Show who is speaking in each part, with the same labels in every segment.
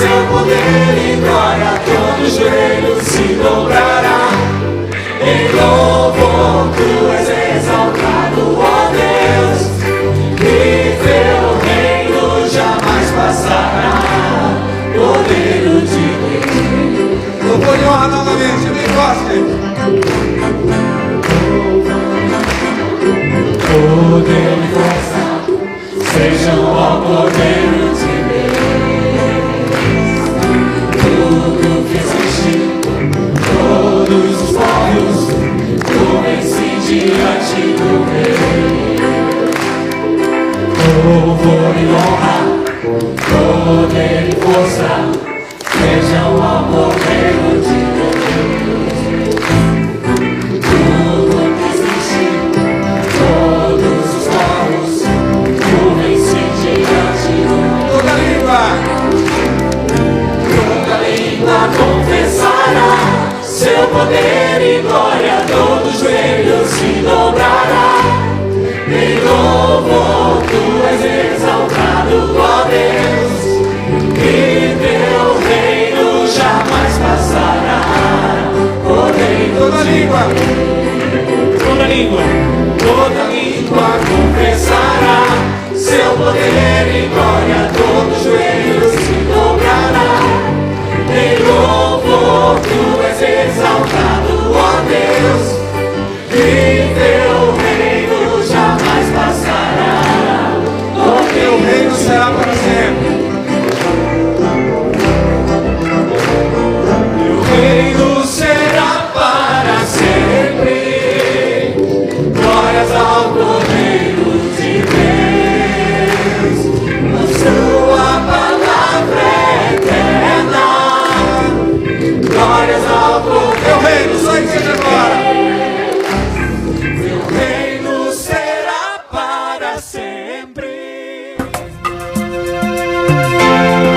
Speaker 1: seu poder e glória, todo joelho se dobrará. Em louvor tu és exaltado, ó Deus, e teu reino jamais passará. Cordeiro de Deus.
Speaker 2: Louvor e honra novamente, bem forte.
Speaker 1: Poder e força sejam ao Cordeiro de Deus. Tudo que existe, todos os povos, curvem-se diante do Rei. Louvor e honra, poder e força sejam ao Cordeiro de Deus. Tudo que existe, todos os povos, curvem-se diante do Rei. Toda língua confessará seu poder e glória, todo joelho se dobrará. Em louvor tu és exaltado, ó Deus, e teu reino jamais passará. Toda língua confessará seu poder e glória, todo joelho se dobrará. Em louvor tu és exaltado, ó Deus, e teu reino jamais passará.
Speaker 2: Teu reino será para sempre.
Speaker 1: Teu reino será para sempre. Glórias ao Cordeiro de Deus. A sua palavra é eterna. Glórias ao Cordeiro.
Speaker 2: Teu reino só existe agora.
Speaker 1: Teu reino será para sempre.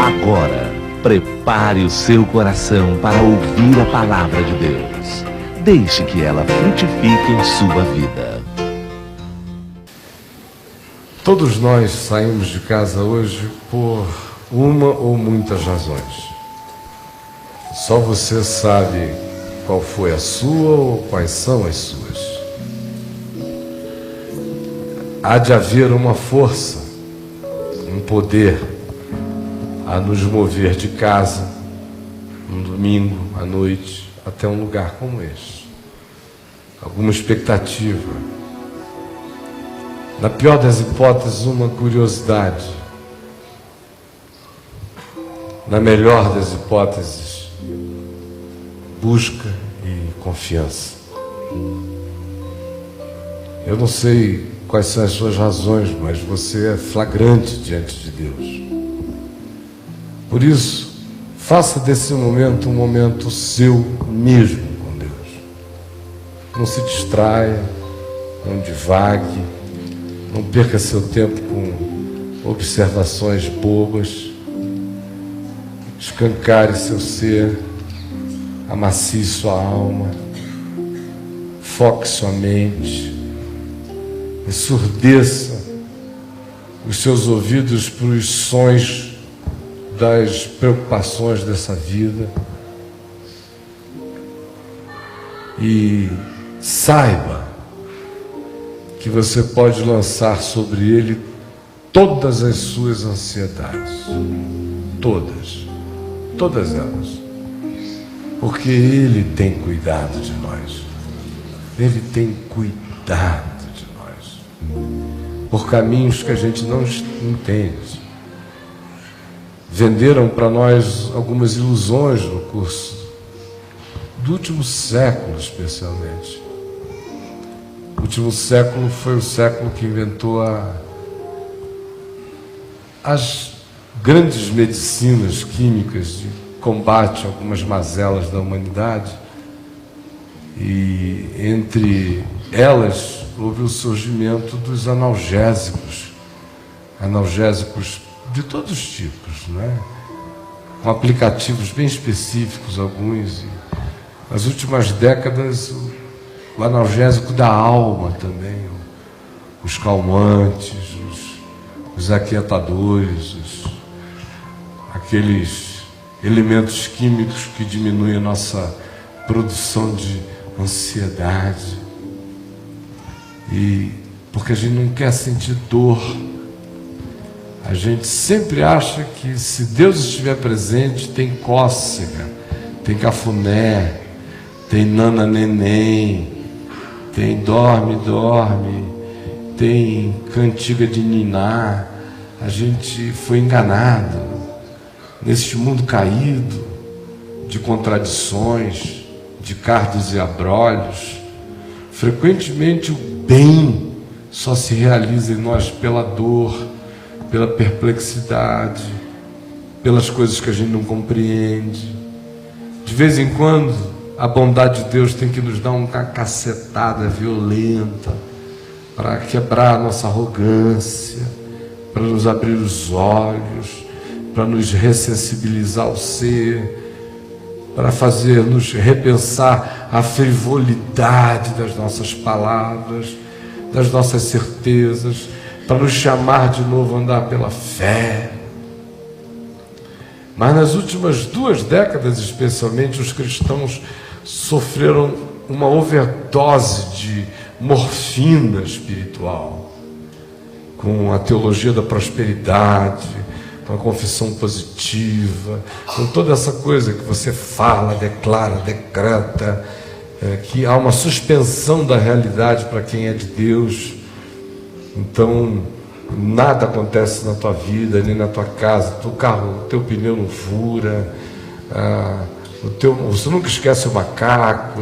Speaker 3: Agora, prepare o seu coração para ouvir a palavra de Deus. Deixe que ela frutifique em sua vida.
Speaker 4: Todos nós saímos de casa hoje por uma ou muitas razões. Só você sabe qual foi a sua ou quais são as suas. Há de haver uma força, um poder a nos mover de casa, um domingo à noite, até um lugar como este. Alguma expectativa. Na pior das hipóteses, uma curiosidade. Na melhor das hipóteses, busca e confiança. Eu não sei quais são as suas razões, mas você é flagrante diante de Deus. Por isso, faça desse momento um momento seu mesmo com Deus. Não se distraia, não divague, não perca seu tempo com observações bobas. Escancare seu ser, amacie sua alma, foque sua mente, ensurdeça os seus ouvidos para os sons das preocupações dessa vida e saiba que você pode lançar sobre ele todas as suas ansiedades, todas elas, porque ele tem cuidado de nós, ele tem cuidado de nós, por caminhos que a gente não entende. Venderam para nós algumas ilusões no curso do último século, especialmente. O último século foi o século que inventou as grandes medicinas químicas de combate a algumas mazelas da humanidade. E entre elas houve o surgimento dos analgésicos de todos os tipos, né? Com aplicativos bem específicos, alguns. E nas últimas décadas, o analgésico da alma também, os calmantes, os aquietadores, aqueles elementos químicos que diminuem a nossa produção de ansiedade. E porque a gente não quer sentir dor, a gente sempre acha que se Deus estiver presente, tem cócega, tem cafuné, tem nana neném, tem dorme, tem cantiga de niná. A gente foi enganado neste mundo caído de contradições, de cardos e abrolhos. Frequentemente o bem só se realiza em nós pela dor, pela perplexidade, pelas coisas que a gente não compreende. De vez em quando, a bondade de Deus tem que nos dar uma cacetada violenta para quebrar a nossa arrogância, para nos abrir os olhos, para nos ressensibilizar ao ser, para fazer-nos repensar a frivolidade das nossas palavras, das nossas certezas, para nos chamar de novo a andar pela fé. Mas nas últimas 2 décadas, especialmente, os cristãos sofreram uma overdose de morfina espiritual, com a teologia da prosperidade, com a confissão positiva, com toda essa coisa que você fala, declara, decreta, que há uma suspensão da realidade para quem é de Deus. Então, nada acontece na tua vida, nem na tua casa, o teu pneu não fura, você nunca esquece o macaco,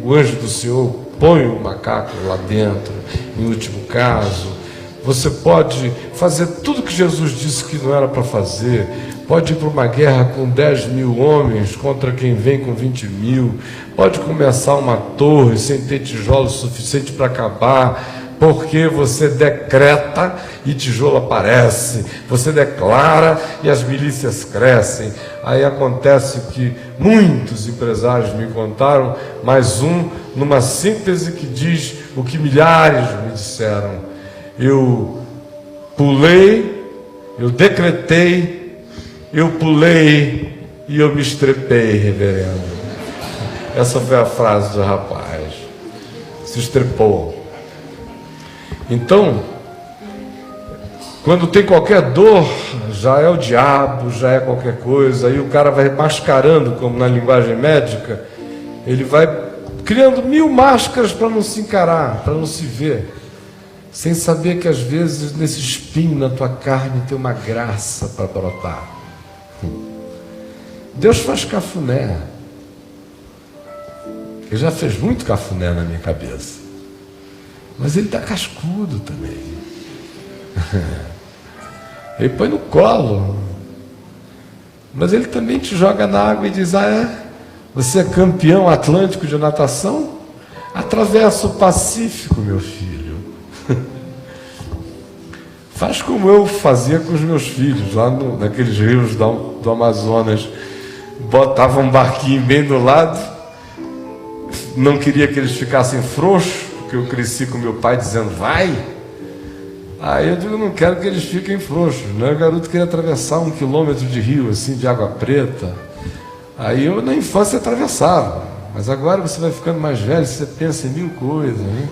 Speaker 4: o anjo do Senhor põe o macaco lá dentro, em último caso. Você pode fazer tudo que Jesus disse que não era para fazer, pode ir para uma guerra com 10.000 homens contra quem vem com 20.000, pode começar uma torre sem ter tijolo suficiente para acabar, porque você decreta e tijolo aparece, você declara e as milícias crescem. Aí acontece que muitos empresários me contaram, mais um, numa síntese que diz o que milhares me disseram: eu pulei, eu decretei, eu pulei e eu me estrepei, reverendo. Essa foi a frase do rapaz, se estrepou. Então, quando tem qualquer dor, já é o diabo, já é qualquer coisa, aí o cara vai mascarando, como na linguagem médica, ele vai criando 1000 máscaras para não se encarar, para não se ver, sem saber que às vezes nesse espinho na tua carne tem uma graça para brotar. Deus faz cafuné. Ele já fez muito cafuné na minha cabeça. Mas ele está cascudo também. Ele põe no colo. Mas ele também te joga na água e diz: você é campeão atlântico de natação? Atravessa o Pacífico, meu filho. Faz como eu fazia com os meus filhos, lá naqueles rios do Amazonas. Botava um barquinho bem do lado. Não queria que eles ficassem frouxos, porque eu cresci com meu pai dizendo: vai. Aí eu digo: não quero que eles fiquem frouxos, né? O garoto queria atravessar 1 quilômetro de rio, assim, de água preta. Aí eu na infância atravessava, mas agora você vai ficando mais velho, você pensa em 1000 coisas, né?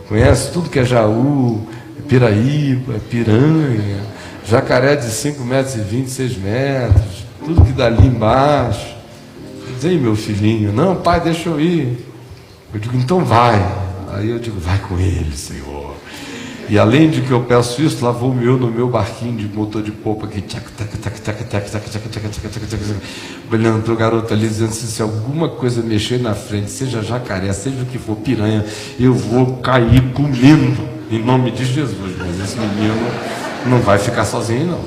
Speaker 4: Conhece tudo que é jaú, piraíba, piranha, jacaré de 5,20 metros, 6 metros, tudo que dá ali embaixo. Diz aí, meu filhinho: não, pai, deixa eu ir. Eu digo: então vai. Aí eu digo: vai com ele, Senhor. E além de que eu peço isso, lá vou eu no meu barquinho de motor de popa aqui, olhando para o garoto ali, dizendo assim: se alguma coisa mexer na frente, seja jacaré, seja o que for, piranha, eu vou cair comendo, em nome de Jesus. Mas esse menino não vai ficar sozinho,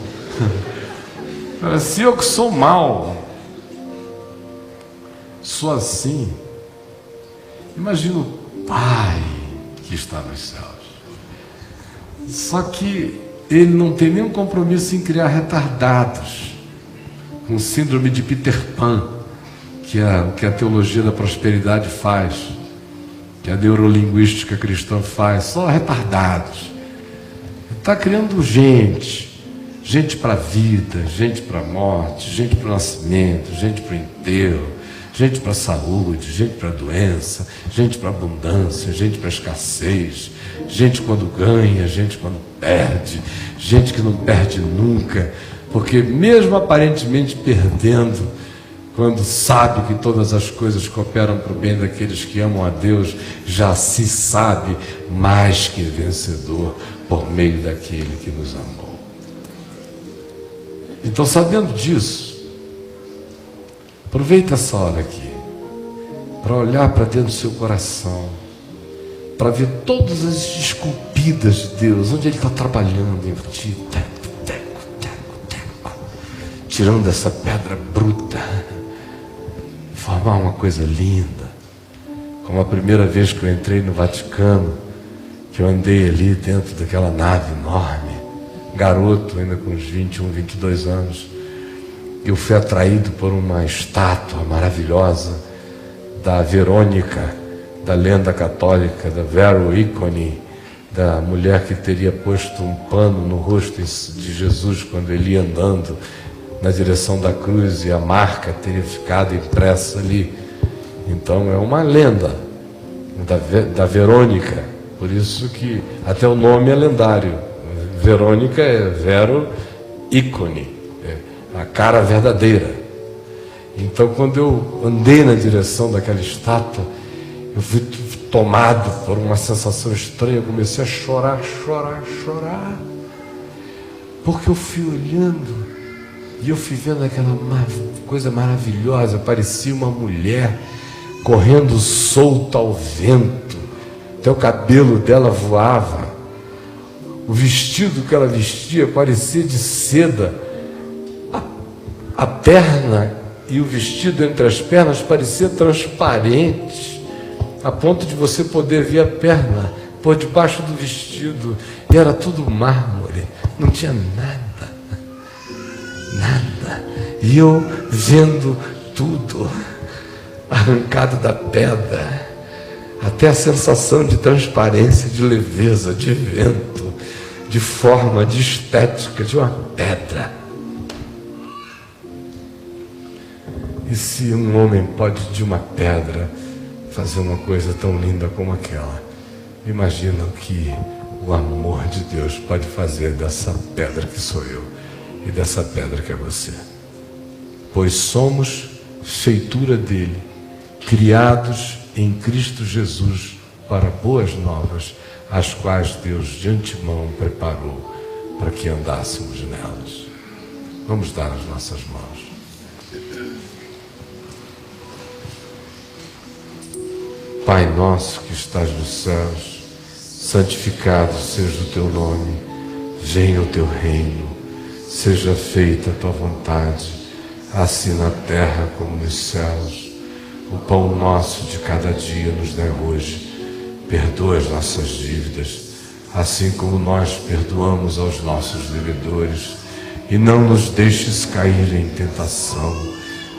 Speaker 4: não. Se eu que sou mau sou assim, imagina o Pai que está nos céus. Só que ele não tem nenhum compromisso em criar retardados com síndrome de Peter Pan, que a teologia da prosperidade faz, que a neurolinguística cristã faz, só retardados. Ele está criando gente Gente para a vida, gente para a morte, gente para o nascimento, gente para o enterro, gente para a saúde, gente para a doença, gente para a abundância, gente para a escassez, gente quando ganha, gente quando perde, gente que não perde nunca, porque mesmo aparentemente perdendo, quando sabe que todas as coisas cooperam para o bem daqueles que amam a Deus, já se sabe mais que vencedor por meio daquele que nos amou. Então, sabendo disso, aproveita essa hora aqui para olhar para dentro do seu coração, para ver todas as esculpidas de Deus, onde Ele está trabalhando em ti, tirando essa pedra bruta, formar uma coisa linda, como a primeira vez que eu entrei no Vaticano, que eu andei ali dentro daquela nave enorme, garoto, ainda com uns 21, 22 anos, eu fui atraído por uma estátua maravilhosa da Verônica, da lenda católica, da Vero Icone, da mulher que teria posto um pano no rosto de Jesus quando ele ia andando na direção da cruz e a marca teria ficado impressa ali. Então é uma lenda da Verônica, por isso que até o nome é lendário. Verônica é Vero Icone, é a cara verdadeira. Então, quando eu andei na direção daquela estátua, eu fui tomado por uma sensação estranha. Eu comecei a chorar, porque eu fui olhando e eu fui vendo aquela coisa maravilhosa. Parecia uma mulher correndo solta ao vento, até o cabelo dela voava. O vestido que ela vestia parecia de seda. A perna e o vestido entre as pernas parecia transparente, a ponto de você poder ver a perna por debaixo do vestido. E era tudo mármore, não tinha nada. E eu vendo tudo arrancado da pedra, até a sensação de transparência, de leveza, de vento, de forma, de estética, de uma pedra. E se um homem pode de uma pedra fazer uma coisa tão linda como aquela, imagina o que o amor de Deus pode fazer dessa pedra que sou eu e dessa pedra que é você. Pois somos feitura dele, criados em Cristo Jesus para boas novas, as quais Deus de antemão preparou para que andássemos nelas. Vamos dar as nossas mãos. Pai nosso que estás nos céus, santificado seja o teu nome, venha o teu reino, seja feita a tua vontade, assim na terra como nos céus. O pão nosso de cada dia nos dai hoje. Perdoa as nossas dívidas, assim como nós perdoamos aos nossos devedores. E não nos deixes cair em tentação,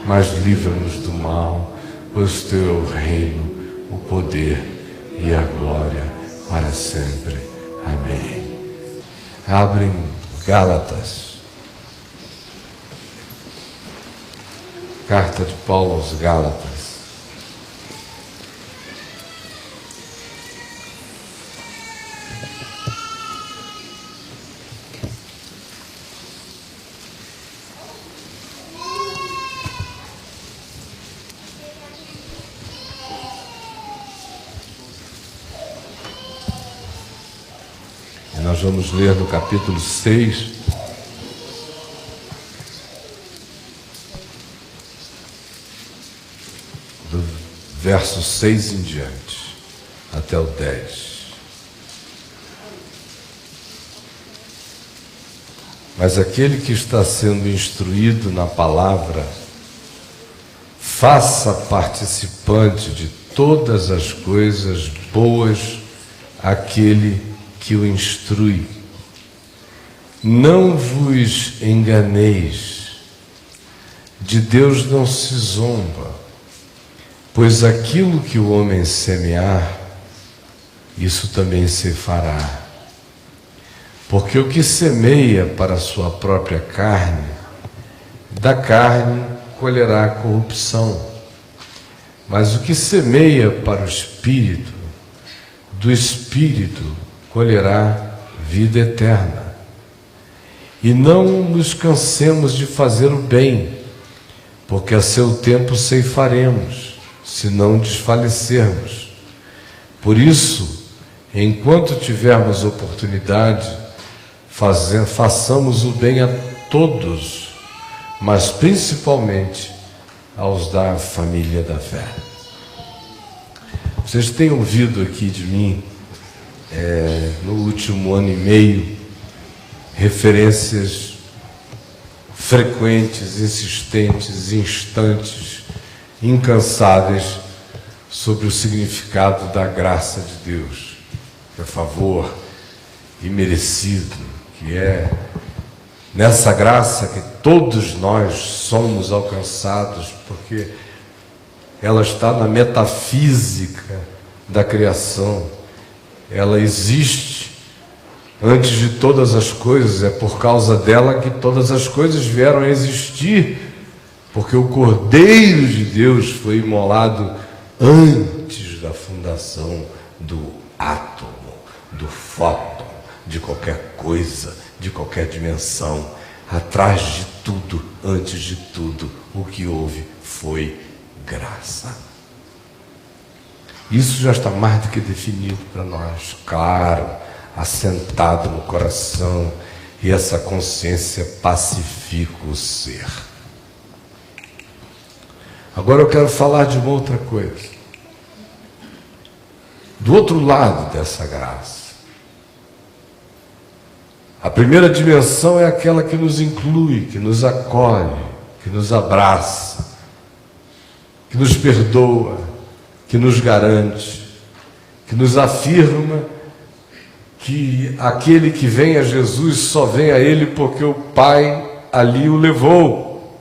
Speaker 4: mas livra-nos do mal, pois teu é o reino, o poder e a glória para sempre. Amém. Abrem Gálatas. Carta de Paulo aos Gálatas. Nós vamos ler no capítulo 6, do verso 6 em diante, até o 10. Mas aquele que está sendo instruído na palavra, faça participante de todas as coisas boas aquele que o instrui. Não vos enganeis, de Deus não se zomba, pois aquilo que o homem semear, isso também se fará. Porque o que semeia para a sua própria carne, da carne colherá corrupção. Mas o que semeia para o Espírito, do Espírito colherá vida eterna. E não nos cansemos de fazer o bem, porque a seu tempo ceifaremos, se não desfalecermos. Por isso, enquanto tivermos oportunidade, façamos o bem a todos, mas principalmente aos da família da fé. Vocês têm ouvido aqui de mim, no último ano e meio, referências frequentes, insistentes, instantes, incansáveis sobre o significado da graça de Deus, que é favor imerecido, que é nessa graça que todos nós somos alcançados, porque ela está na metafísica da criação, ela existe antes de todas as coisas, é por causa dela que todas as coisas vieram a existir, porque o Cordeiro de Deus foi imolado antes da fundação do átomo, do fóton, de qualquer coisa, de qualquer dimensão. Atrás de tudo, antes de tudo, o que houve foi graça. Isso já está mais do que definido para nós, claro, assentado no coração, e essa consciência pacifica o ser. Agora eu quero falar de uma outra coisa. Do outro lado dessa graça. A primeira dimensão é aquela que nos inclui, que nos acolhe, que nos abraça, que nos perdoa, que nos garante, que nos afirma que aquele que vem a Jesus só vem a Ele porque o Pai ali o levou.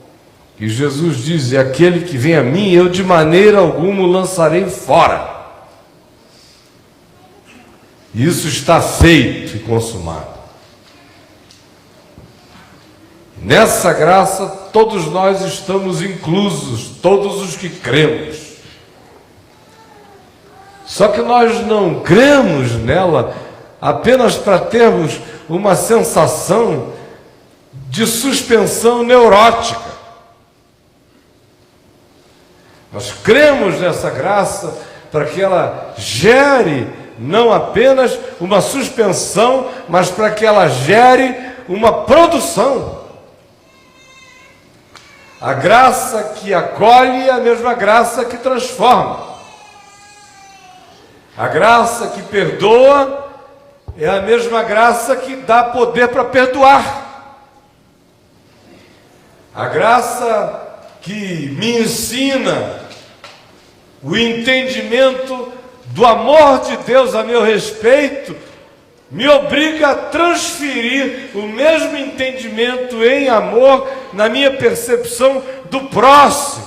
Speaker 4: E Jesus diz: e aquele que vem a mim, eu de maneira alguma o lançarei fora. Isso está feito e consumado. Nessa graça, todos nós estamos inclusos, todos os que cremos. Só que nós não cremos nela apenas para termos uma sensação de suspensão neurótica. Nós cremos nessa graça para que ela gere não apenas uma suspensão, mas para que ela gere uma produção. A graça que acolhe é a mesma graça que transforma. A graça que perdoa é a mesma graça que dá poder para perdoar. A graça que me ensina o entendimento do amor de Deus a meu respeito me obriga a transferir o mesmo entendimento em amor na minha percepção do próximo.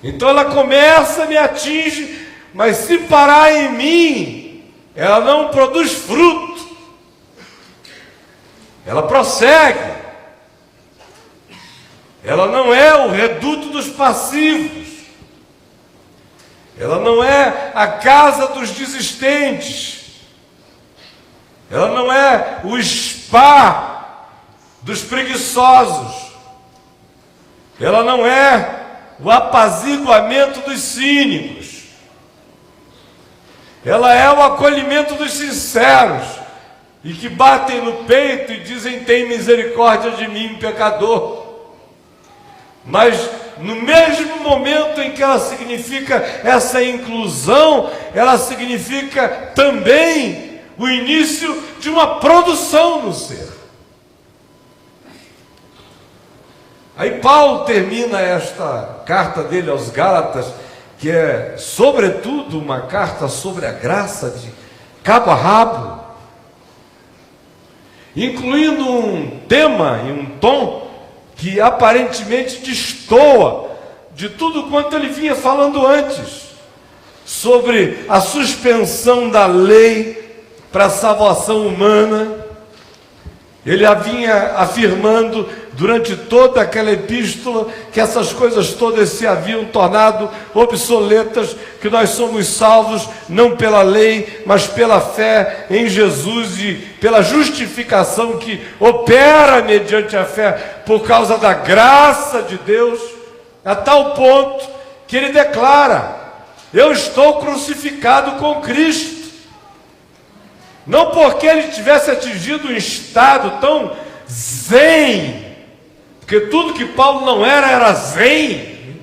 Speaker 4: Então ela começa, me atinge, mas se parar em mim, ela não produz fruto. Ela prossegue. Ela não é o reduto dos passivos. Ela não é a casa dos desistentes. Ela não é o spa dos preguiçosos. Ela não é o apaziguamento dos cínicos. Ela é o acolhimento dos sinceros e que batem no peito e dizem: tem misericórdia de mim, pecador. Mas no mesmo momento em que ela significa essa inclusão, ela significa também o início de uma produção no ser. Aí Paulo termina esta carta dele aos Gálatas, que é sobretudo uma carta sobre a graça de cabo a rabo, incluindo um tema e um tom que aparentemente destoa de tudo quanto ele vinha falando antes, sobre a suspensão da lei para a salvação humana. Ele vinha afirmando durante toda aquela epístola que essas coisas todas se haviam tornado obsoletas, que nós somos salvos não pela lei, mas pela fé em Jesus e pela justificação que opera mediante a fé por causa da graça de Deus, a tal ponto que ele declara: eu estou crucificado com Cristo. Não porque ele tivesse atingido um estado tão zen, porque tudo que Paulo não era zen.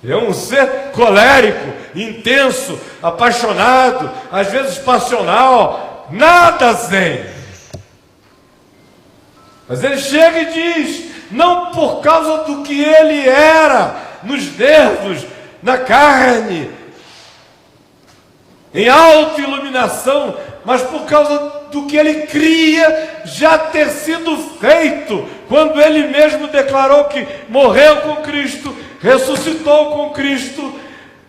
Speaker 4: É um ser colérico, intenso, apaixonado, às vezes passional, nada zen. Mas ele chega e diz, não por causa do que ele era, nos nervos, na carne, em auto-iluminação, mas por causa do que ele cria já ter sido feito, quando ele mesmo declarou que morreu com Cristo, ressuscitou com Cristo,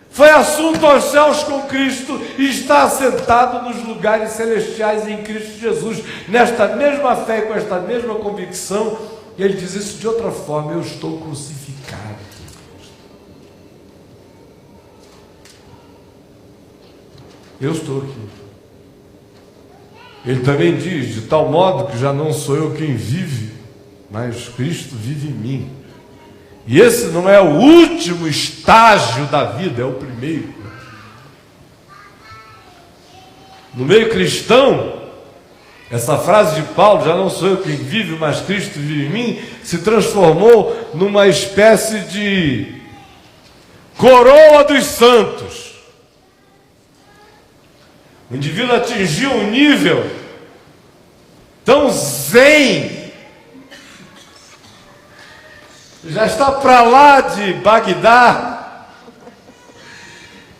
Speaker 4: foi assunto aos céus com Cristo e está assentado nos lugares celestiais em Cristo Jesus, nesta mesma fé e com esta mesma convicção. E ele diz isso de outra forma: eu estou crucificado. Eu estou aqui. Ele também diz, de tal modo que já não sou eu quem vive, mas Cristo vive em mim. E esse não é o último estágio da vida, é o primeiro. No meio cristão, essa frase de Paulo, já não sou eu quem vive, mas Cristo vive em mim, se transformou numa espécie de coroa dos santos. O indivíduo atingiu um nível tão zen, já está para lá de Bagdá,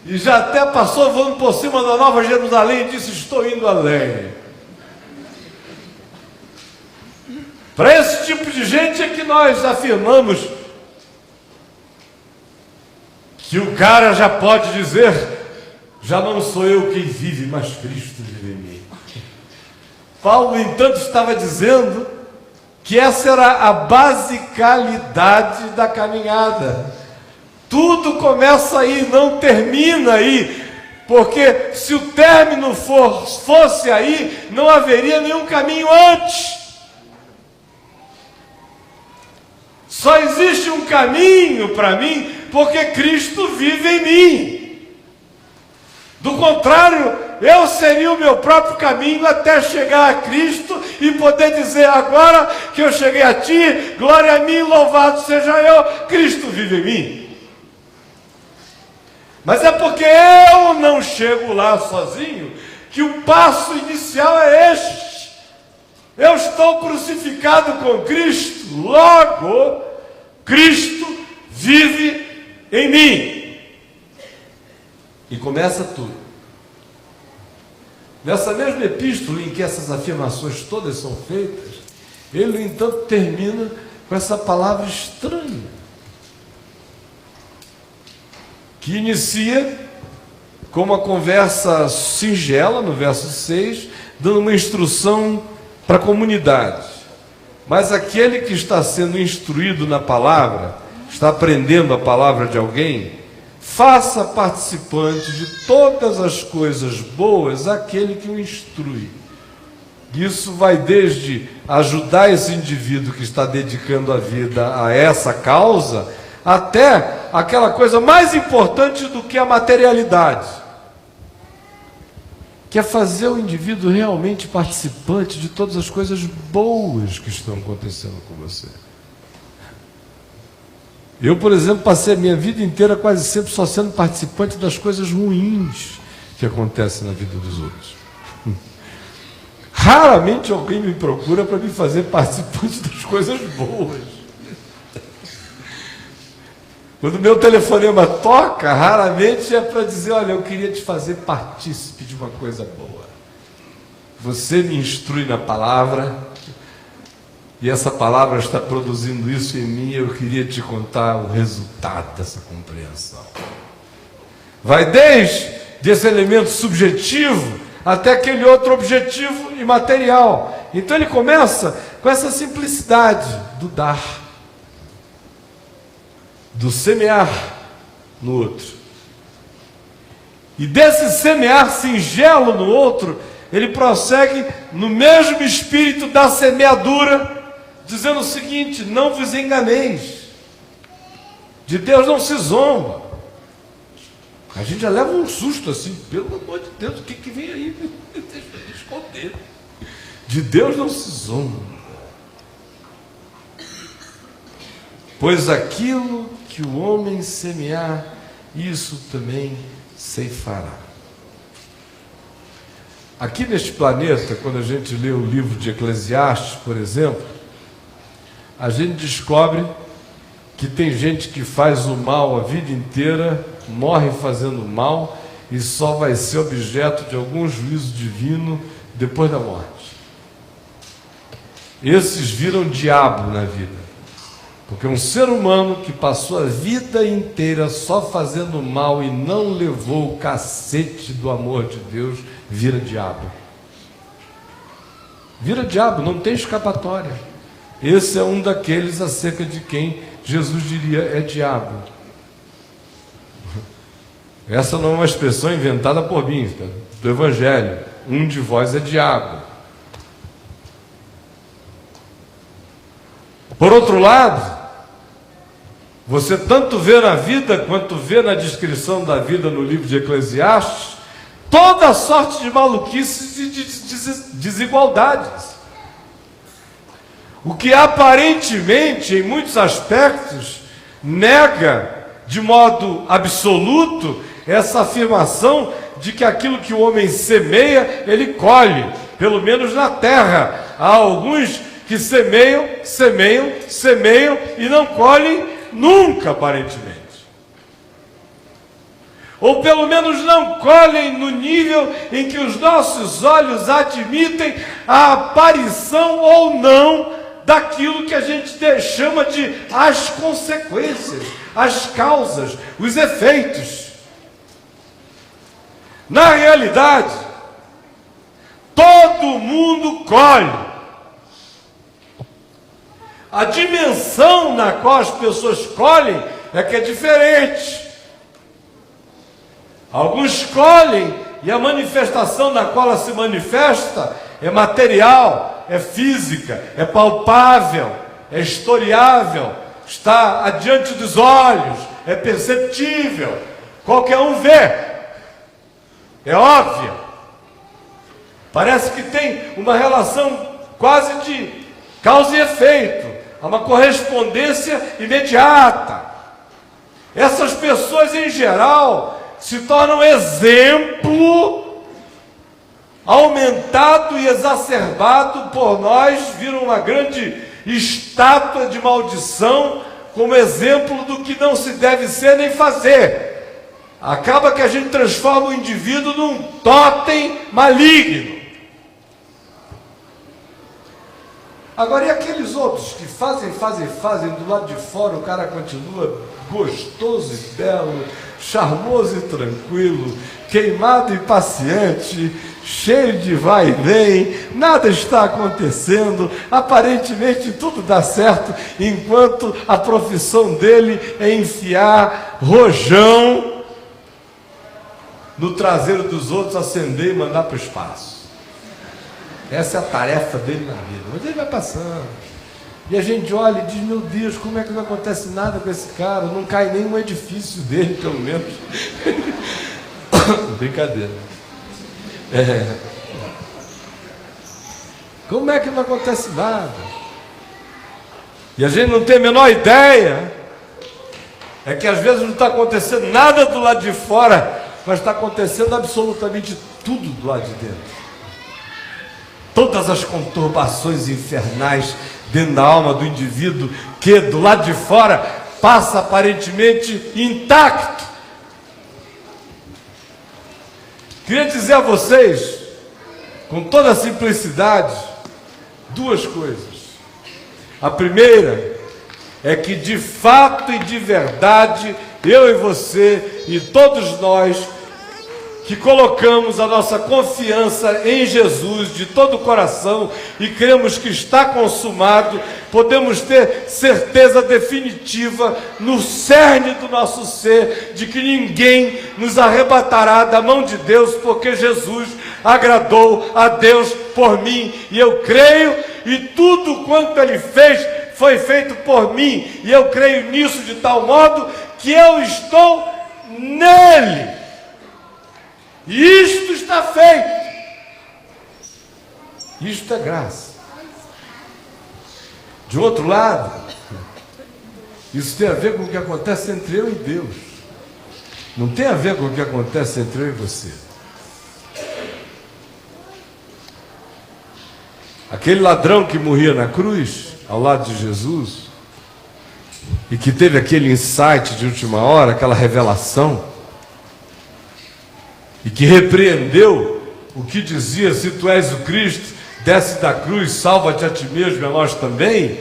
Speaker 4: e já até passou voando por cima da Nova Jerusalém e disse: estou indo além. Para esse tipo de gente é que nós afirmamos que o cara já pode dizer: já não sou eu quem vive, mas Cristo vive em mim. Paulo, no entanto, estava dizendo que essa era a basicalidade da caminhada. Tudo começa aí, não termina aí, porque se o término fosse aí, não haveria nenhum caminho antes. Só existe um caminho para mim, porque Cristo vive em mim. Do contrário, eu seria o meu próprio caminho até chegar a Cristo e poder dizer: agora que eu cheguei a ti, glória a mim, louvado seja eu, Cristo vive em mim. Mas é porque eu não chego lá sozinho que o passo inicial é este. Eu estou crucificado com Cristo, logo Cristo vive em mim. E começa tudo. Nessa mesma epístola em que essas afirmações todas são feitas, ele, no entanto, termina com essa palavra estranha, que inicia com uma conversa singela, no verso 6, dando uma instrução para a comunidade. Mas aquele que está sendo instruído na palavra, está aprendendo a palavra de alguém, faça participante de todas as coisas boas aquele que o instrui. Isso vai desde ajudar esse indivíduo que está dedicando a vida a essa causa, até aquela coisa mais importante do que a materialidade, que é fazer o indivíduo realmente participante de todas as coisas boas que estão acontecendo com você. Eu, por exemplo, passei a minha vida inteira quase sempre só sendo participante das coisas ruins que acontecem na vida dos outros. Raramente alguém me procura para me fazer participante das coisas boas. Quando o meu telefonema toca, raramente é para dizer: olha, eu queria te fazer partícipe de uma coisa boa. Você me instrui na palavra, e essa palavra está produzindo isso em mim, eu queria te contar o resultado dessa compreensão. Vai desde esse elemento subjetivo, até aquele outro objetivo imaterial. Então ele começa com essa simplicidade do dar, do semear no outro. E desse semear singelo no outro, ele prossegue no mesmo espírito da semeadura, dizendo o seguinte: não vos enganeis, de Deus não se zomba. A gente já leva um susto assim, pelo amor de Deus, o que vem aí? Deixa eu esconder. De Deus não se zomba, pois aquilo que o homem semear, isso também ceifará. Aqui neste planeta, quando a gente lê o livro de Eclesiastes, por exemplo, a gente descobre que tem gente que faz o mal a vida inteira, morre fazendo mal e só vai ser objeto de algum juízo divino depois da morte. Esses viram diabo na vida, porque um ser humano que passou a vida inteira só fazendo mal e não levou o cacete do amor de Deus, vira diabo. Vira diabo, não tem escapatória. Esse é um daqueles acerca de quem Jesus diria: é diabo. Essa não é uma expressão inventada por mim, do Evangelho. Um de vós é diabo. Por outro lado, você tanto vê na vida quanto vê na descrição da vida no livro de Eclesiastes toda sorte de maluquices e de desigualdades. O que aparentemente, em muitos aspectos, nega de modo absoluto essa afirmação de que aquilo que o homem semeia, ele colhe, pelo menos na terra. Há alguns que semeiam e não colhem nunca, aparentemente. Ou pelo menos não colhem no nível em que os nossos olhos admitem a aparição ou não daquilo que a gente chama de as consequências, as causas, os efeitos. Na realidade, todo mundo colhe. A dimensão na qual as pessoas colhem é que é diferente. Alguns colhem e a manifestação na qual ela se manifesta é material, é física, é palpável, é historiável, está adiante dos olhos, é perceptível, qualquer um vê, é óbvia. Parece que tem uma relação quase de causa e efeito, há uma correspondência imediata. Essas pessoas em geral se tornam exemplo aumentado e exacerbado por nós, viram uma grande estátua de maldição como exemplo do que não se deve ser nem fazer. Acaba que a gente transforma o indivíduo num tótem maligno. Agora, e aqueles outros que fazem, do lado de fora o cara continua gostoso e belo, charmoso e tranquilo, queimado e paciente, cheio de vai e vem, nada está acontecendo, aparentemente tudo dá certo, enquanto a profissão dele é enfiar rojão no traseiro dos outros, acender e mandar para o espaço. Essa é a tarefa dele na vida. Mas ele vai passando. E a gente olha e diz: meu Deus, como é que não acontece nada com esse cara? Não cai nem um edifício dele, pelo menos. Brincadeira. Como é que não acontece nada? E a gente não tem a menor ideia. É que às vezes não está acontecendo nada do lado de fora, mas está acontecendo absolutamente tudo do lado de dentro. Todas as conturbações infernais dentro da alma do indivíduo, que do lado de fora passa aparentemente intacto. Queria dizer a vocês, com toda a simplicidade, duas coisas. A primeira é que de fato e de verdade, eu e você e todos nós que colocamos a nossa confiança em Jesus de todo o coração e cremos que está consumado, podemos ter certeza definitiva no cerne do nosso ser de que ninguém nos arrebatará da mão de Deus, porque Jesus agradou a Deus por mim, e eu creio, e tudo quanto Ele fez foi feito por mim, e eu creio nisso de tal modo que eu estou nele. E isto está feito. Isto é graça. De outro lado, isso tem a ver com o que acontece entre eu e Deus. Não tem a ver com o que acontece entre eu e você. Aquele ladrão que morria na cruz, ao lado de Jesus, e que teve aquele insight de última hora, aquela revelação, e que repreendeu o que dizia: se tu és o Cristo, desce da cruz, salva-te a ti mesmo e a nós também.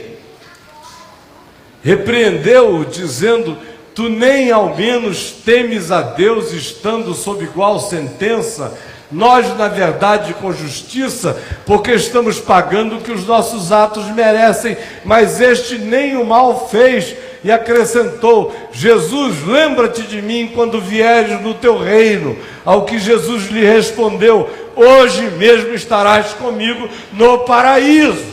Speaker 4: Repreendeu-o dizendo: tu nem ao menos temes a Deus, estando sob igual sentença, nós na verdade com justiça, porque estamos pagando o que os nossos atos merecem, mas este nem o mal fez. E acrescentou: Jesus, lembra-te de mim quando vieres no teu reino. Ao que Jesus lhe respondeu: hoje mesmo estarás comigo no paraíso.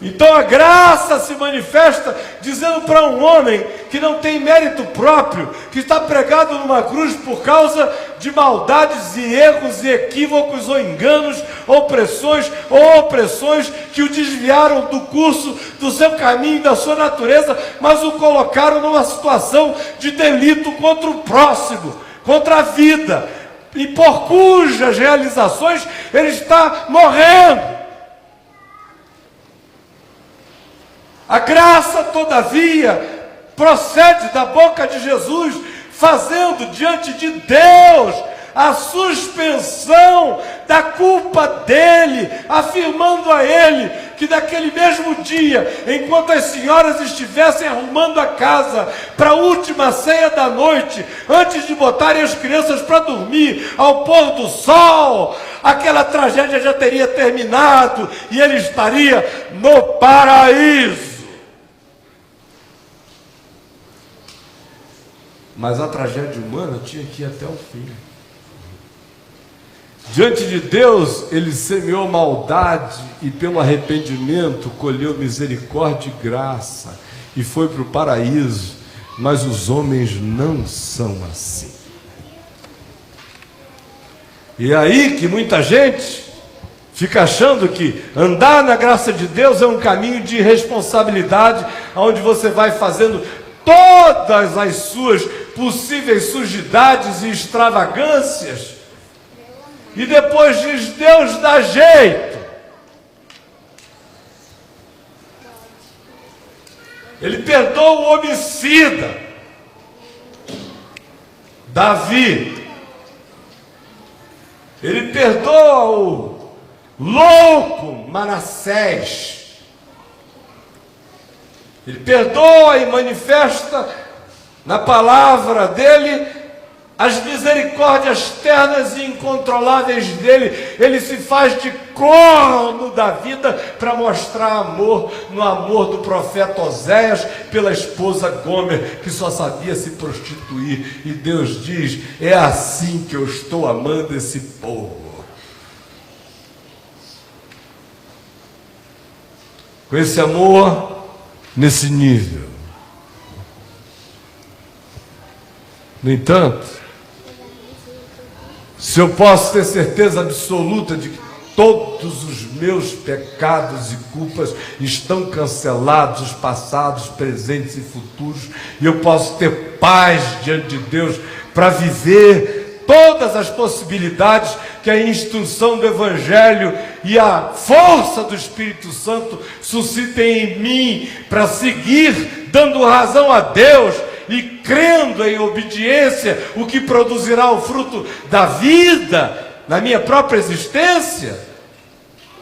Speaker 4: Então a graça se manifesta dizendo para um homem que não tem mérito próprio, que está pregado numa cruz por causa de maldades e erros e equívocos ou enganos, ou opressões que o desviaram do curso do seu caminho, da sua natureza, mas o colocaram numa situação de delito contra o próximo, contra a vida, e por cujas realizações ele está morrendo. A graça, todavia, procede da boca de Jesus, fazendo diante de Deus a suspensão da culpa dele, afirmando a ele que naquele mesmo dia, enquanto as senhoras estivessem arrumando a casa para a última ceia da noite, antes de botarem as crianças para dormir ao pôr do sol, aquela tragédia já teria terminado e ele estaria no paraíso. Mas a tragédia humana tinha que ir até o fim. Diante de Deus, ele semeou maldade e pelo arrependimento colheu misericórdia e graça e foi para o paraíso. Mas os homens não são assim. E é aí que muita gente fica achando que andar na graça de Deus é um caminho de responsabilidade, onde você vai fazendo todas as suas possíveis sujidades e extravagâncias, e depois diz: Deus dá jeito. Ele perdoa o homicida Davi, ele perdoa o louco Manassés, ele perdoa e manifesta na palavra dele as misericórdias ternas e incontroláveis dele. Ele se faz de corno da vida para mostrar amor, no amor do profeta Oséias pela esposa Gomer, que só sabia se prostituir. E Deus diz: é assim que eu estou amando esse povo. Com esse amor nesse nível. No entanto, se eu posso ter certeza absoluta de que todos os meus pecados e culpas estão cancelados, passados, presentes e futuros, e eu posso ter paz diante de Deus para viver todas as possibilidades que a instrução do Evangelho e a força do Espírito Santo suscitem em mim para seguir dando razão a Deus e crendo em obediência, o que produzirá o fruto da vida na minha própria existência.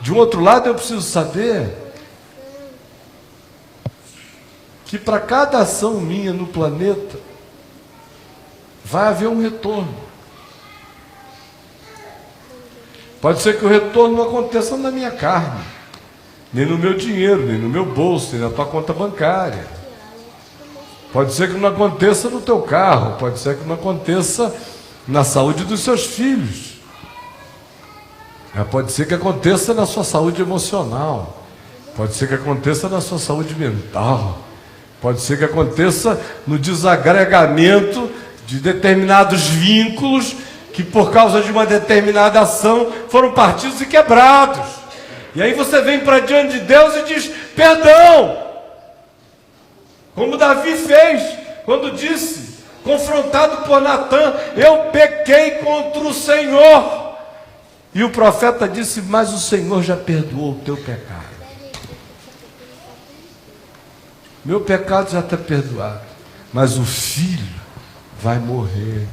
Speaker 4: De um outro lado, eu preciso saber que para cada ação minha no planeta vai haver um retorno. Pode ser que o retorno não aconteça na minha carne, nem no meu dinheiro, nem no meu bolso, nem na tua conta bancária. Pode ser que não aconteça no teu carro, pode ser que não aconteça na saúde dos seus filhos. Pode ser que aconteça na sua saúde emocional, pode ser que aconteça na sua saúde mental, pode ser que aconteça no desagregamento de determinados vínculos que por causa de uma determinada ação foram partidos e quebrados. E aí você vem para diante de Deus e diz perdão, como Davi fez quando disse, confrontado por Natã, eu pequei contra o Senhor. E o profeta disse, mas o Senhor já perdoou o teu pecado. Meu pecado já está perdoado, mas o filho vai morrer.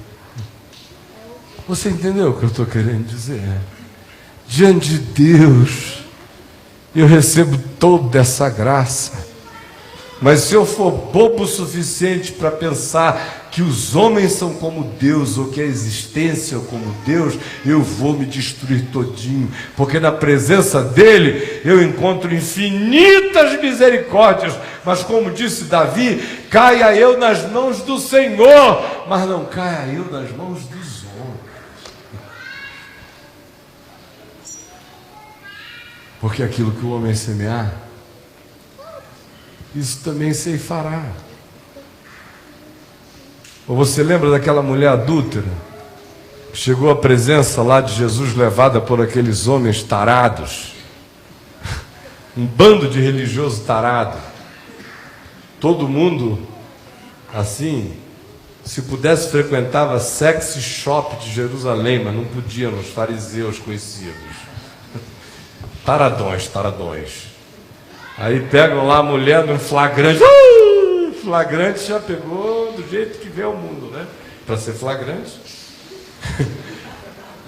Speaker 4: Você entendeu o que eu estou querendo dizer? Diante de Deus, eu recebo toda essa graça. Mas se eu for bobo o suficiente para pensar que os homens são como Deus, ou que a existência é como Deus, eu vou me destruir todinho, porque na presença dele eu encontro infinitas misericórdias, mas como disse Davi, caia eu nas mãos do Senhor, mas não caia eu nas mãos dos homens. Porque aquilo que o homem semear, isso também ceifará. Ou você lembra daquela mulher adúltera que chegou à presença lá de Jesus, levada por aqueles homens tarados, um bando de religioso tarado, todo mundo assim, se pudesse frequentava sex shop de Jerusalém, mas não podiam, os fariseus conhecidos, taradões. Aí pegam lá a mulher no flagrante. Flagrante já pegou do jeito que vê o mundo, né? Para ser flagrante.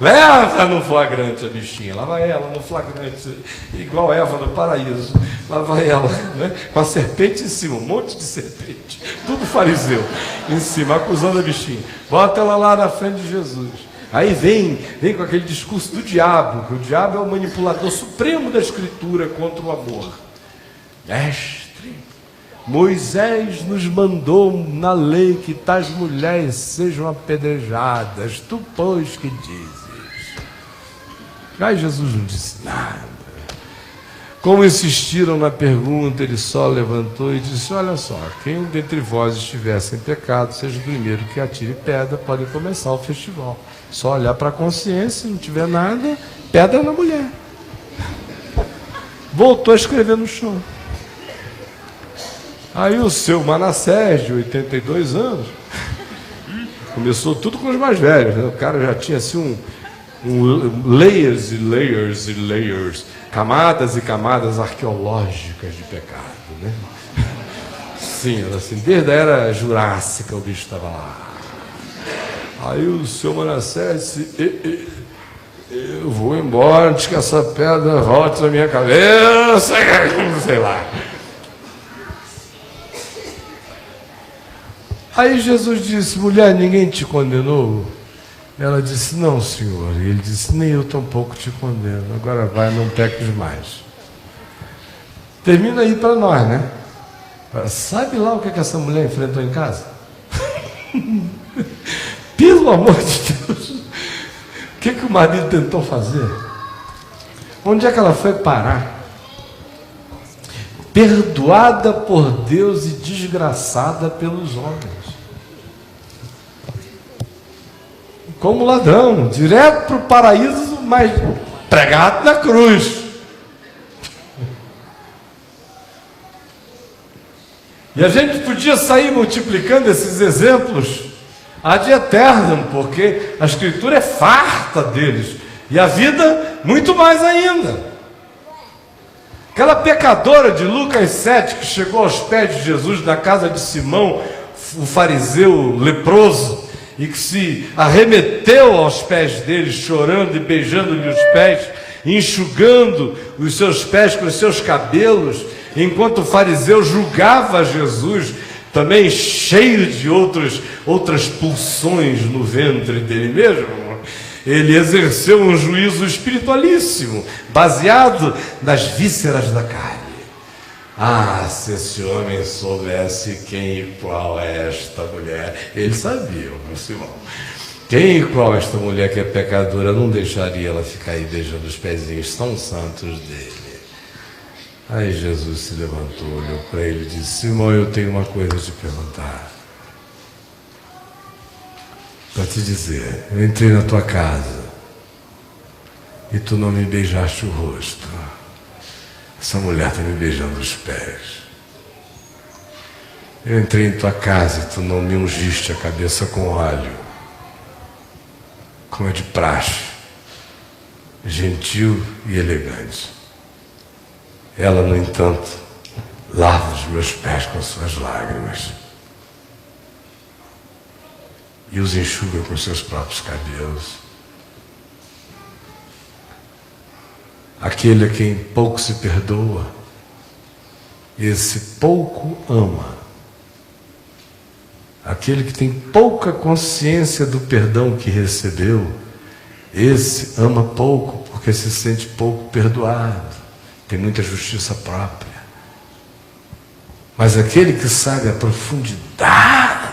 Speaker 4: Leva no flagrante a bichinha. Lá vai ela no flagrante. Igual Eva no paraíso. Lá vai ela, né? Com a serpente em cima. Um monte de serpente. Tudo fariseu. Em cima, acusando a bichinha. Bota ela lá na frente de Jesus. Aí vem com aquele discurso do diabo. Que o diabo é o manipulador supremo da Escritura contra o amor. Mestre, Moisés nos mandou na lei que tais mulheres sejam apedrejadas. Tu, pois, que dizes? Aí Jesus não disse nada. Como insistiram na pergunta, ele só levantou e disse, olha só, quem dentre vós estiver sem pecado, seja o primeiro que atire pedra, pode começar o festival. Só olhar para a consciência, se não tiver nada, pedra na mulher. Voltou a escrever no chão. Aí o seu Manassés, de 82 anos, começou tudo com os mais velhos, né? O cara já tinha assim layers e layers e layers, camadas e camadas arqueológicas de pecado, né? Sim, assim, desde a era jurássica o bicho estava lá. Aí o seu Manassés disse, eu vou embora antes que essa pedra volte na minha cabeça, sei lá. Aí Jesus disse, mulher, ninguém te condenou? Ela disse, não, Senhor. E ele disse, nem eu tampouco te condeno. Agora vai, não peques mais. Termina aí para nós, né? Sabe lá o que essa mulher enfrentou em casa? Pelo amor de Deus. O que o marido tentou fazer? Onde é que ela foi parar? Perdoada por Deus e desgraçada pelos homens. Como ladrão, direto para o paraíso, mas pregado na cruz. E a gente podia sair multiplicando esses exemplos ad eternum, porque a Escritura é farta deles, e a vida muito mais ainda. Aquela pecadora de Lucas 7, que chegou aos pés de Jesus na casa de Simão, o fariseu leproso, e que se arremeteu aos pés dele, chorando e beijando-lhe os pés, enxugando os seus pés com os seus cabelos, enquanto o fariseu julgava Jesus, também cheio de outras pulsões no ventre dele mesmo. Ele exerceu um juízo espiritualíssimo, baseado nas vísceras da carne. Ah, se esse homem soubesse quem e qual é esta mulher. Ele sabia, meu Simão. Quem e qual é esta mulher que é pecadora, não deixaria ela ficar aí beijando os pezinhos tão santos dele. Aí Jesus se levantou, olhou para ele e disse: Simão, eu tenho uma coisa a te perguntar. Para te dizer, eu entrei na tua casa e tu não me beijaste o rosto. Essa mulher está me beijando os pés. Eu entrei em tua casa e tu não me ungiste a cabeça com óleo, como é de praxe, gentil e elegante. Ela, no entanto, lava os meus pés com suas lágrimas e os enxuga com seus próprios cabelos. Aquele a quem pouco se perdoa, esse pouco ama. Aquele que tem pouca consciência do perdão que recebeu, esse ama pouco porque se sente pouco perdoado, tem muita justiça própria. Mas aquele que sabe a profundidade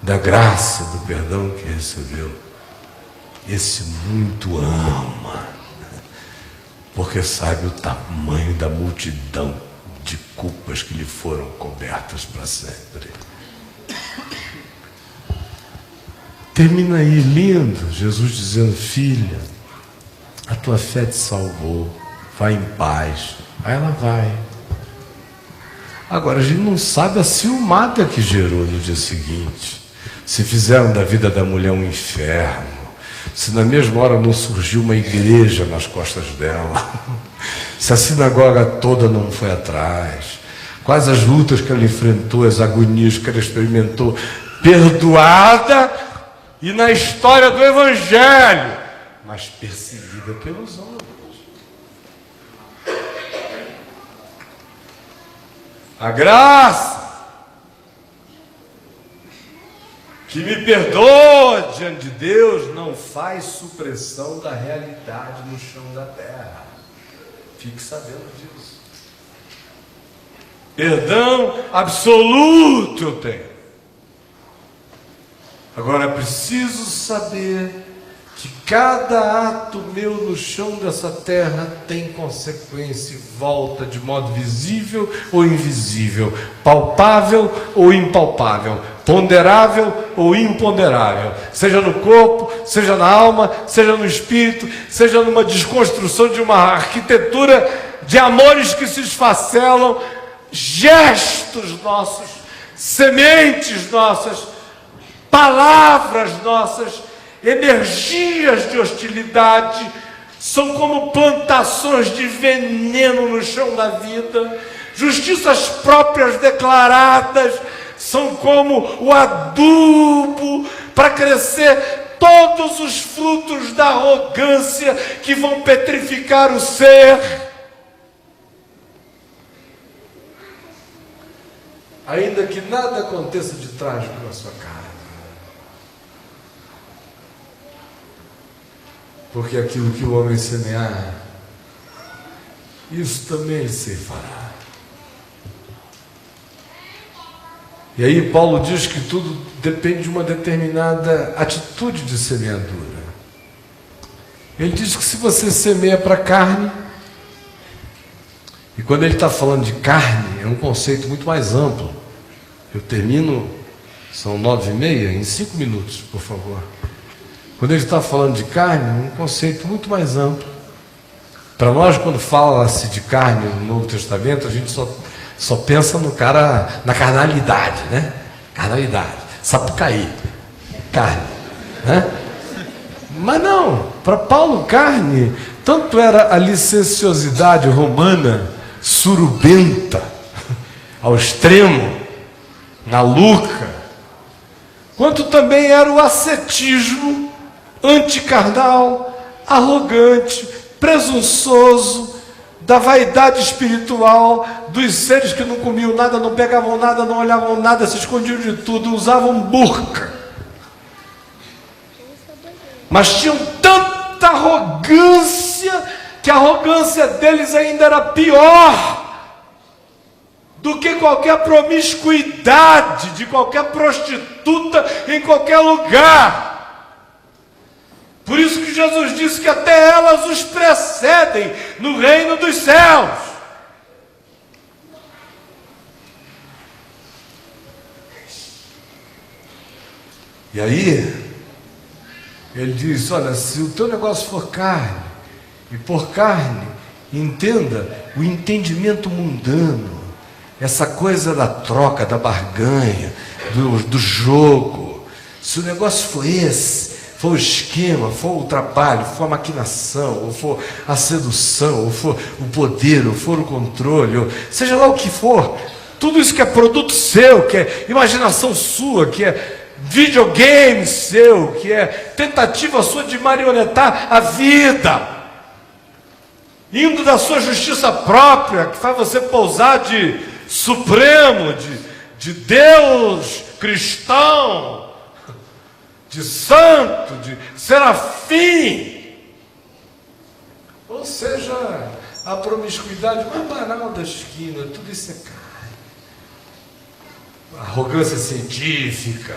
Speaker 4: da graça do perdão que recebeu, esse muito ama, porque sabe o tamanho da multidão de culpas que lhe foram cobertas para sempre. Termina aí lindo, Jesus dizendo: filha, a tua fé te salvou, vai em paz. Aí ela vai. Agora a gente não sabe a ciumada que gerou no dia seguinte, se fizeram da vida da mulher um inferno, se na mesma hora não surgiu uma igreja nas costas dela, se a sinagoga toda não foi atrás, quais as lutas que ela enfrentou, as agonias que ela experimentou, perdoada e na história do Evangelho, mas perseguida pelos homens. A graça que me perdoa diante de Deus não faz supressão da realidade no chão da terra. Fique sabendo disso. Perdão absoluto eu tenho. Agora é preciso saber que cada ato meu no chão dessa terra tem consequência e volta de modo visível ou invisível, palpável ou impalpável, ponderável ou imponderável, seja no corpo, seja na alma, seja no espírito, seja numa desconstrução de uma arquitetura de amores que se esfacelam, gestos nossos, sementes nossas, palavras nossas, energias de hostilidade, são como plantações de veneno no chão da vida. Justiças próprias declaradas são como o adubo para crescer todos os frutos da arrogância que vão petrificar o ser. Ainda que nada aconteça de trágico na sua cara, porque aquilo que o homem semear, isso também ele ceifará. E aí Paulo diz que tudo depende de uma determinada atitude de semeadura. Ele diz que se você semeia para carne, e quando ele está falando de carne, é um conceito muito mais amplo. Eu termino, são 9h30, em 5 minutos, por favor. Quando ele está falando de carne, é um conceito muito mais amplo. Para nós, quando fala-se de carne no Novo Testamento, a gente só pensa no cara, na carnalidade, né? Carnalidade, sapucaí, carne, né? Mas não, para Paulo, carne, tanto era a licenciosidade romana, surubenta, ao extremo, na luca, quanto também era o ascetismo anticarnal, arrogante, presunçoso, da vaidade espiritual, dos seres que não comiam nada, não pegavam nada, não olhavam nada, se escondiam de tudo, usavam burca. mas tinham tanta arrogância que a arrogância deles ainda era pior do que qualquer promiscuidade de qualquer prostituta em qualquer lugar. Por isso que Jesus disse que até elas os precedem no reino dos céus. E aí, ele diz, olha, se o teu negócio for carne, e por carne, entenda o entendimento mundano, essa coisa da troca, da barganha, do jogo. Se o negócio for esse, for o esquema, for o trabalho, for a maquinação, ou for a sedução, ou for o poder, ou for o controle, ou seja lá o que for, tudo isso que é produto seu, que é imaginação sua, que é videogame seu, que é tentativa sua de marionetar a vida, indo da sua justiça própria, que faz você pousar de supremo, de Deus cristão, de santo, de serafim, ou seja, a promiscuidade mais banal da esquina, tudo isso é carne, arrogância científica,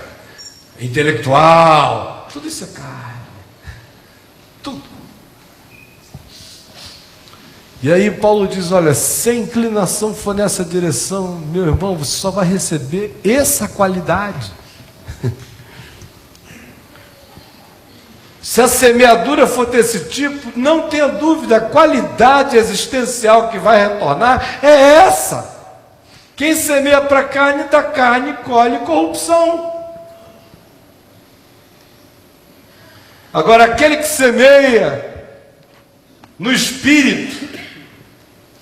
Speaker 4: intelectual, tudo isso é carne, tudo. E aí Paulo diz, olha, se a inclinação for nessa direção, meu irmão, você só vai receber essa qualidade. Se a semeadura for desse tipo, não tenha dúvida, a qualidade existencial que vai retornar é essa. Quem semeia para a carne, da carne colhe corrupção. Agora, aquele que semeia no Espírito,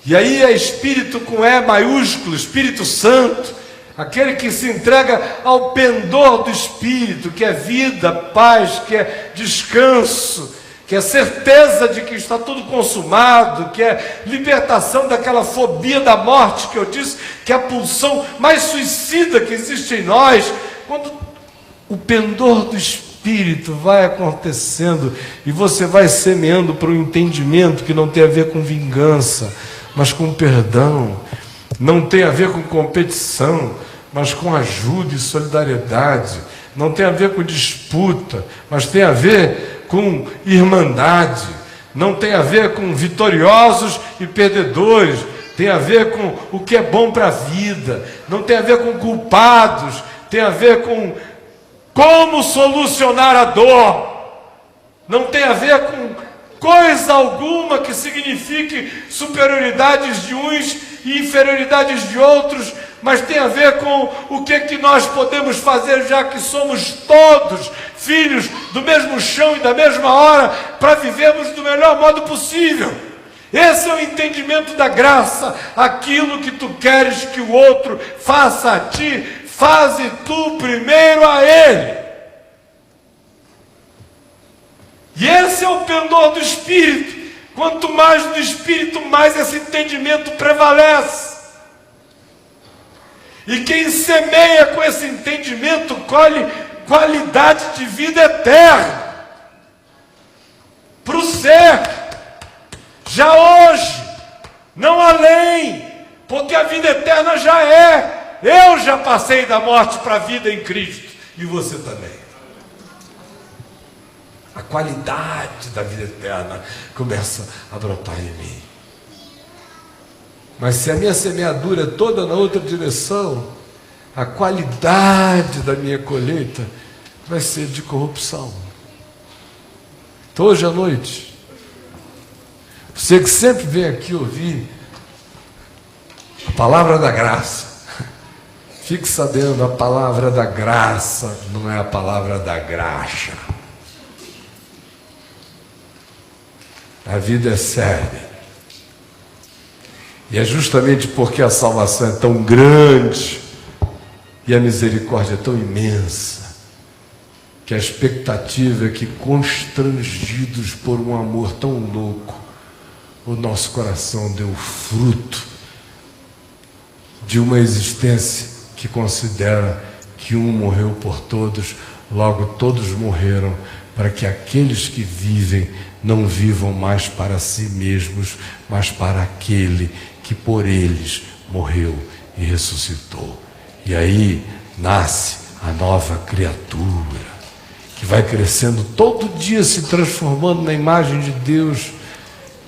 Speaker 4: e aí é Espírito com E maiúsculo, Espírito Santo, aquele que se entrega ao pendor do Espírito, que é vida, paz, que é descanso, que é certeza de que está tudo consumado, que é libertação daquela fobia da morte que eu disse, que é a pulsão mais suicida que existe em nós. Quando o pendor do Espírito vai acontecendo e você vai semeando para o entendimento que não tem a ver com vingança, mas com perdão, não tem a ver com competição, mas com ajuda e solidariedade, não tem a ver com disputa, mas tem a ver com irmandade, não tem a ver com vitoriosos e perdedores, tem a ver com o que é bom para a vida, não tem a ver com culpados, tem a ver com como solucionar a dor, não tem a ver com coisa alguma que signifique superioridades de uns e inferioridades de outros, mas tem a ver com o que nós podemos fazer, já que somos todos filhos do mesmo chão e da mesma hora, para vivermos do melhor modo possível. Esse é o entendimento da graça. Aquilo que tu queres que o outro faça a ti, faze tu primeiro a ele. E esse é o pendor do Espírito. Quanto mais do Espírito, mais esse entendimento prevalece. E quem semeia com esse entendimento colhe qualidade de vida eterna para o ser, já hoje, não além, porque a vida eterna já é. Eu já passei da morte para a vida em Cristo, e você também. A qualidade da vida eterna começa a brotar em mim. Mas se a minha semeadura é toda na outra direção, a qualidade da minha colheita vai ser de corrupção. Então hoje à noite, você que sempre vem aqui ouvir a palavra da graça, fique sabendo, a palavra da graça não é a palavra da graxa. A vida é séria. E é justamente porque a salvação é tão grande e a misericórdia é tão imensa, que a expectativa é que, constrangidos por um amor tão louco, o nosso coração deu fruto de uma existência que considera que um morreu por todos, logo todos morreram, para que aqueles que vivem não vivam mais para si mesmos, mas para aquele que por eles morreu e ressuscitou. E aí nasce a nova criatura, que vai crescendo todo dia, se transformando na imagem de Deus,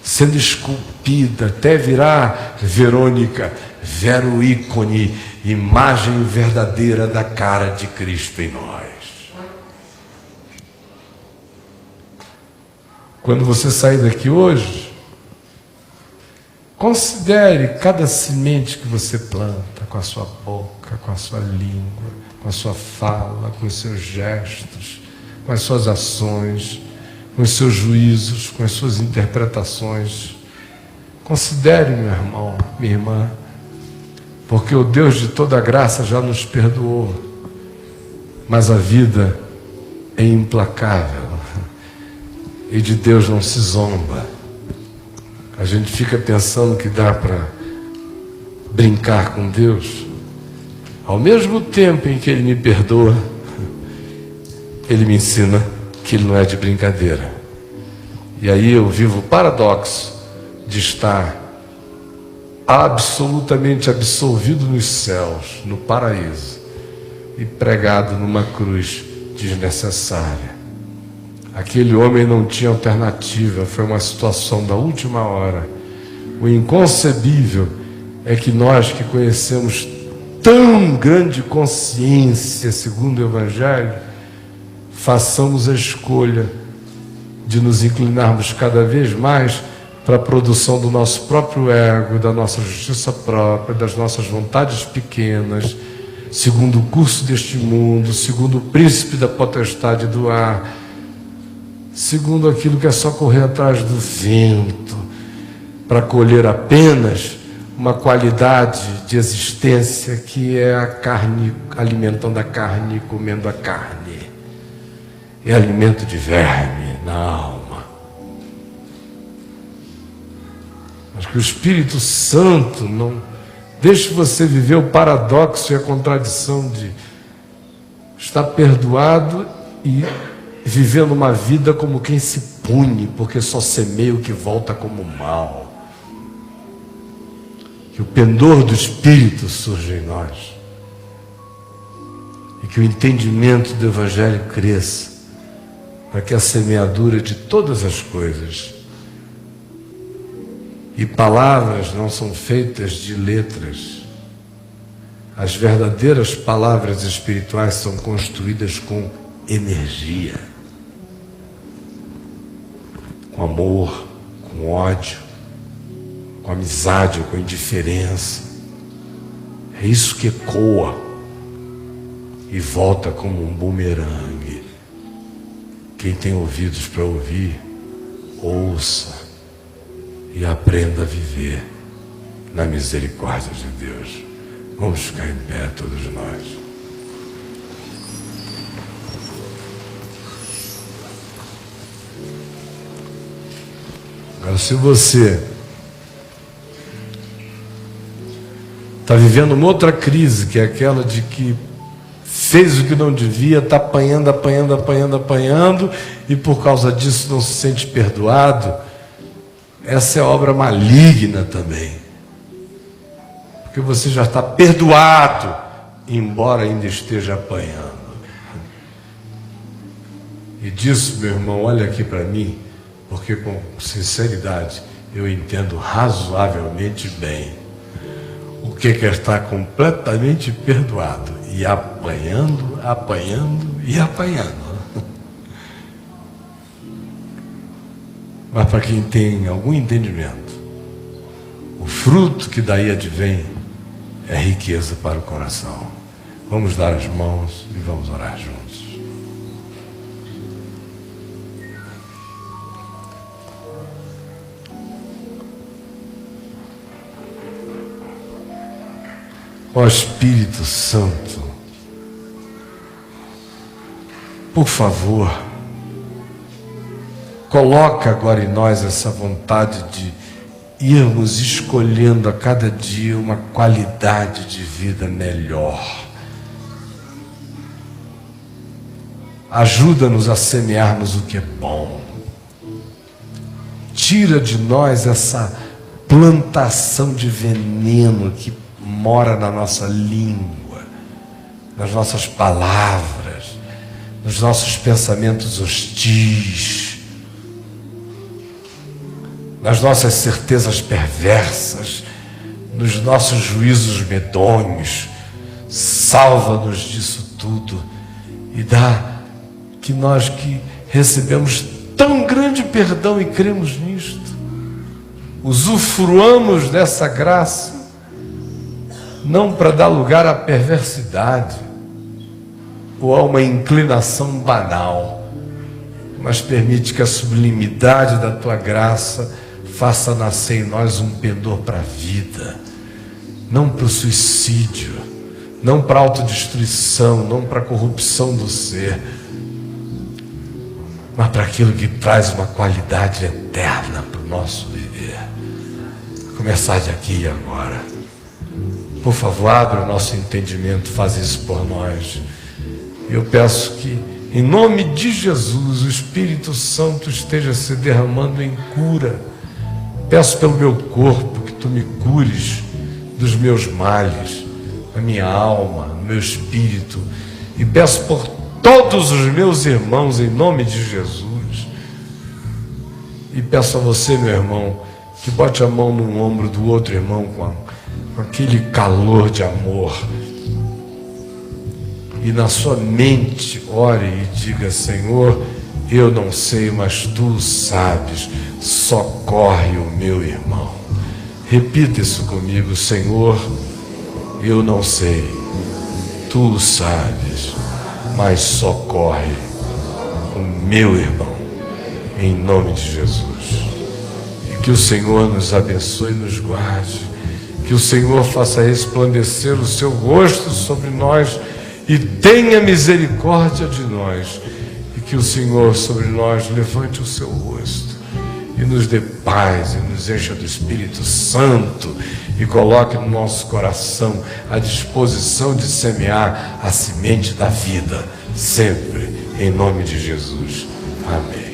Speaker 4: sendo esculpida até virar Verônica, vero ícone, imagem verdadeira da cara de Cristo em nós. Quando você sair daqui hoje, considere cada semente que você planta com a sua boca, com a sua língua, com a sua fala, com os seus gestos, com as suas ações, com os seus juízos, com as suas interpretações. Considere, meu irmão, minha irmã, porque o Deus de toda graça já nos perdoou, mas a vida é implacável e de Deus não se zomba. A gente fica pensando que dá para brincar com Deus. Ao mesmo tempo em que Ele me perdoa, Ele me ensina que Ele não é de brincadeira. E aí eu vivo o paradoxo de estar absolutamente absolvido nos céus, no paraíso, e pregado numa cruz desnecessária. Aquele homem não tinha alternativa, foi uma situação da última hora. O inconcebível é que nós que conhecemos tão grande consciência, segundo o Evangelho, façamos a escolha de nos inclinarmos cada vez mais para a produção do nosso próprio ego, da nossa justiça própria, das nossas vontades pequenas, segundo o curso deste mundo, segundo o príncipe da potestade do ar, segundo aquilo que é só correr atrás do vento, para colher apenas uma qualidade de existência que é a carne, alimentando a carne, comendo a carne. É alimento de verme na alma. Mas que o Espírito Santo não deixe você viver o paradoxo e a contradição de estar perdoado e vivendo uma vida como quem se pune, porque só semeia o que volta como mal. Que o pendor do Espírito surja em nós. E que o entendimento do Evangelho cresça, para que a semeadura de todas as coisas, e palavras não são feitas de letras, as verdadeiras palavras espirituais são construídas com energia, com amor, com ódio, com amizade ou com indiferença. É isso que ecoa e volta como um bumerangue. Quem tem ouvidos para ouvir, ouça e aprenda a viver na misericórdia de Deus. Vamos ficar em pé todos nós. Agora, se você está vivendo uma outra crise, que é aquela de que fez o que não devia, está apanhando, e por causa disso não se sente perdoado, essa é obra maligna também. Porque você já está perdoado, embora ainda esteja apanhando. E disso, meu irmão, olha aqui para mim, porque com sinceridade eu entendo razoavelmente bem o que é estar completamente perdoado e apanhando e apanhando. Mas para quem tem algum entendimento, o fruto que daí advém é riqueza para o coração. Vamos dar as mãos e vamos orar juntos. Ó Espírito Santo, por favor, coloca agora em nós essa vontade de irmos escolhendo a cada dia uma qualidade de vida melhor. Ajuda-nos a semearmos o que é bom. Tira de nós essa plantação de veneno que mora na nossa língua, nas nossas palavras, nos nossos pensamentos hostis, nas nossas certezas perversas, nos nossos juízos medonhos. Salva-nos disso tudo e dá que nós que recebemos tão grande perdão e cremos nisto, usufruamos dessa graça, não para dar lugar à perversidade ou a uma inclinação banal, mas permite que a sublimidade da tua graça faça nascer em nós um pendor para a vida, não para o suicídio, não para a autodestruição, não para a corrupção do ser, mas para aquilo que traz uma qualidade eterna para o nosso viver. Começar de aqui e agora. Por favor, abre o nosso entendimento, faz isso por nós. Eu peço que, em nome de Jesus, o Espírito Santo esteja se derramando em cura. Peço pelo meu corpo que tu me cures dos meus males, a minha alma, o meu espírito, e peço por todos os meus irmãos em nome de Jesus. E peço a você, meu irmão, que bote a mão no ombro do outro irmão com aquele calor de amor, e na sua mente ore e diga: Senhor, eu não sei, mas tu sabes, socorre o meu irmão. Repita isso comigo: Senhor, eu não sei, tu sabes, mas socorre o meu irmão, em nome de Jesus. E que o Senhor nos abençoe e nos guarde, que o Senhor faça resplandecer o seu rosto sobre nós e tenha misericórdia de nós, e que o Senhor sobre nós levante o seu rosto e nos dê paz, e nos encha do Espírito Santo, e coloque no nosso coração a disposição de semear a semente da vida, sempre, em nome de Jesus. Amém.